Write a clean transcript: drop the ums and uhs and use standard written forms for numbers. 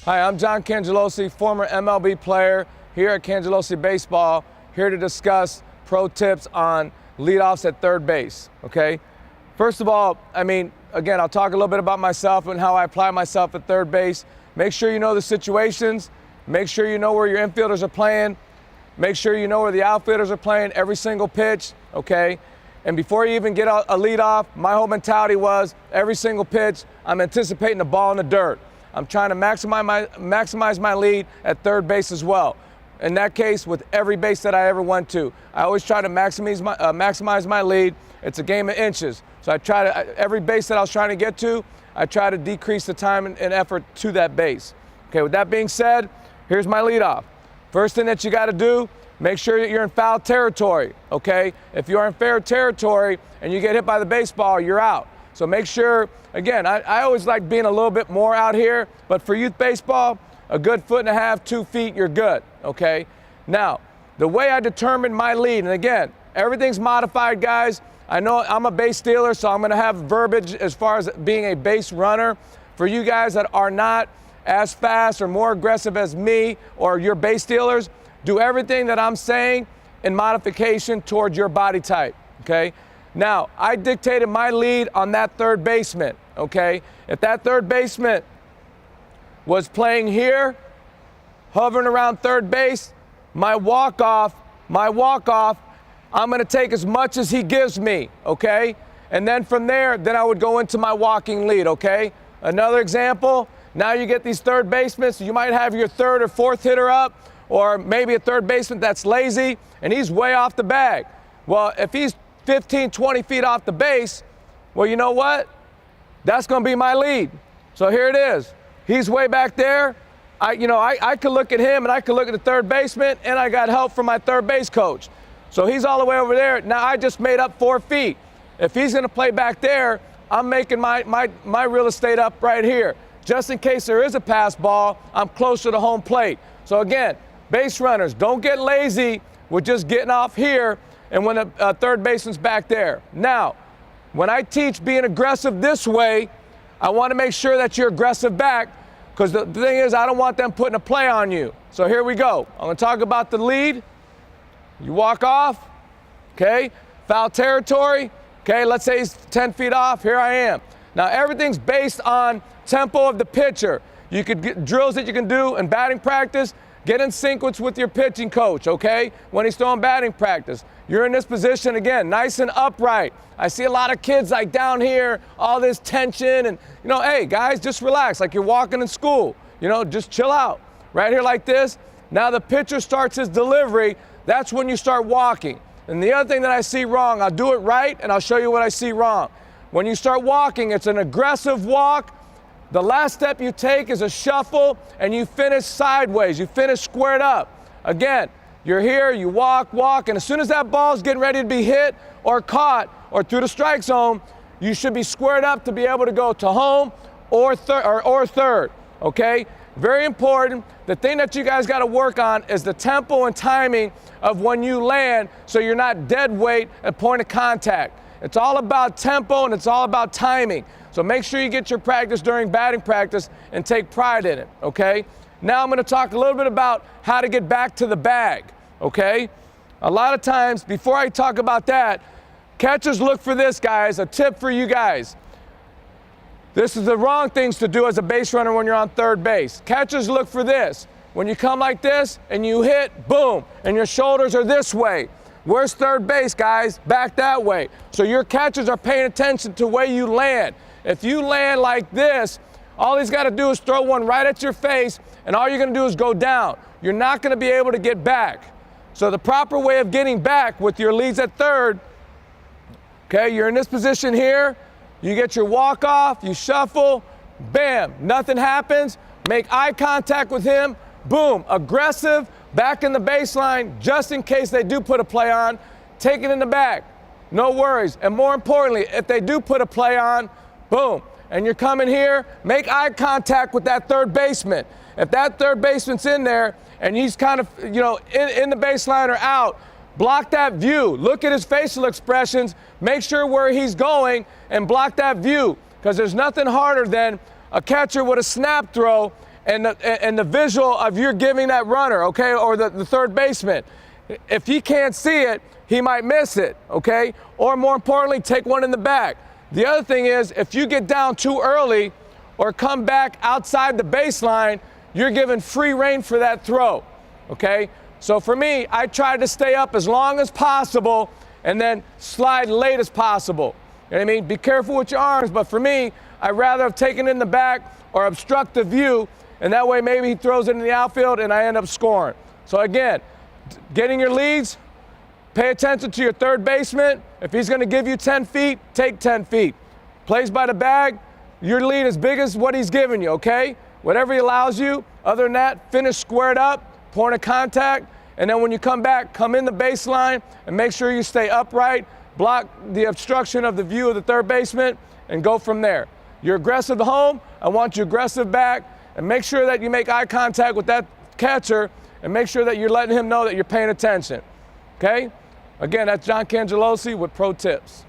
Hi, I'm John Cangelosi, former MLB player here at Cangelosi Baseball, here to discuss pro tips on leadoffs at third base, okay? First of all, again, I'll talk a little bit about myself and how I apply myself at third base. Make sure you know the situations. Make sure you know where your infielders are playing. Make sure you know where the outfielders are playing every single pitch, okay? And before you even get a leadoff, my whole mentality was every single pitch, I'm anticipating the ball in the dirt. I'm trying to maximize my lead at third base as well. In that case, with every base that I ever went to, I always try to maximize my lead. It's a game of inches. So every base that I was trying to get to, I try to decrease the time and effort to that base. Okay, with that being said, here's my leadoff. First thing that you got to do, make sure that you're in foul territory, okay? If you're in fair territory and you get hit by the baseball, you're out. So make sure, again, I always like being a little bit more out here, but for youth baseball, a good 1.5 feet, 2 feet, you're good, okay? Now, the way I determine my lead, and again, everything's modified, guys. I know I'm a base stealer, so I'm gonna have verbiage as far as being a base runner. For you guys that are not as fast or more aggressive as me or your base stealers, do everything that I'm saying in modification towards your body type, okay? Now, I dictated my lead on that third baseman, okay? If that third baseman was playing here, hovering around third base, my walk-off, I'm gonna take as much as he gives me, okay? And then from there, then I would go into my walking lead, okay? Another example, now you get these third basemen, so you might have your third or fourth hitter up, or maybe a third baseman that's lazy, and he's way off the bag. Well, if he's 15, 20 feet off the base, well, you know what? That's gonna be my lead. So here it is. He's way back there. I could look at him and I could look at the third baseman, and I got help from my third base coach. So he's all the way over there. Now I just made up 4 feet. If he's gonna play back there, I'm making my real estate up right here. Just in case there is a pass ball, I'm closer to home plate. So again, base runners, don't get lazy with just getting off here and when a third baseman's back there. Now, when I teach being aggressive this way, I want to make sure that you're aggressive back, because the thing is, I don't want them putting a play on you. So here we go. I'm going to talk about the lead. You walk off, okay? Foul territory, okay? Let's say he's 10 feet off. Here I am. Now, everything's based on tempo of the pitcher. You could get drills that you can do in batting practice. Get in sequence with your pitching coach, okay? When he's throwing batting practice. You're in this position, again, nice and upright. I see a lot of kids like down here, all this tension, and, hey, guys, just relax, like you're walking in school. Just chill out. Right here like this. Now the pitcher starts his delivery. That's when you start walking. And the other thing that I see wrong, I'll do it right, and I'll show you what I see wrong. When you start walking, it's an aggressive walk. The last step you take is a shuffle, and you finish sideways. You finish squared up. Again, you're here, you walk, and as soon as that ball's getting ready to be hit or caught or through the strike zone, you should be squared up to be able to go to home or third, okay? Very important. The thing that you guys got to work on is the tempo and timing of when you land, so you're not dead weight at point of contact. It's all about tempo and it's all about timing. So make sure you get your practice during batting practice and take pride in it, okay? Now I'm going to talk a little bit about how to get back to the bag, okay? A lot of times, before I talk about that, catchers look for this, guys. A tip for you guys. This is the wrong things to do as a base runner when you're on third base. Catchers look for this. When you come like this and you hit, boom, and your shoulders are this way. Where's third base, guys? Back that way. So your catchers are paying attention to where you land. If you land like this, all he's got to do is throw one right at your face, and all you're going to do is go down. You're not going to be able to get back. So the proper way of getting back with your leads at third, okay, you're in this position here. You get your walk off, you shuffle, bam, nothing happens. Make eye contact with him, boom, aggressive, back in the baseline, just in case they do put a play on. Take it in the back, no worries. And more importantly, if they do put a play on, boom, and you're coming here, make eye contact with that third baseman. If that third baseman's in there and he's kind of, in the baseline or out, block that view. Look at his facial expressions. Make sure where he's going and block that view, because there's nothing harder than a catcher with a snap throw and the visual of you're giving that runner, okay, or the third baseman. If he can't see it, he might miss it, okay? Or more importantly, take one in the back. The other thing is, if you get down too early or come back outside the baseline, you're given free rein for that throw, okay? So for me, I try to stay up as long as possible and then slide late as possible. You know what I mean? Be careful with your arms, but for me, I'd rather have taken it in the back or obstruct the view, and that way maybe he throws it in the outfield and I end up scoring. So again, getting your leads, pay attention to your third baseman. If he's going to give you 10 feet, take 10 feet. Plays by the bag, your lead is big as what he's giving you, okay? Whatever he allows you. Other than that, finish squared up, point of contact, and then when you come back, come in the baseline and make sure you stay upright, block the obstruction of the view of the third baseman, and go from there. You're aggressive at home, I want you aggressive back, and make sure that you make eye contact with that catcher, and make sure that you're letting him know that you're paying attention, okay? Again, that's John Cangelosi with Pro Tips.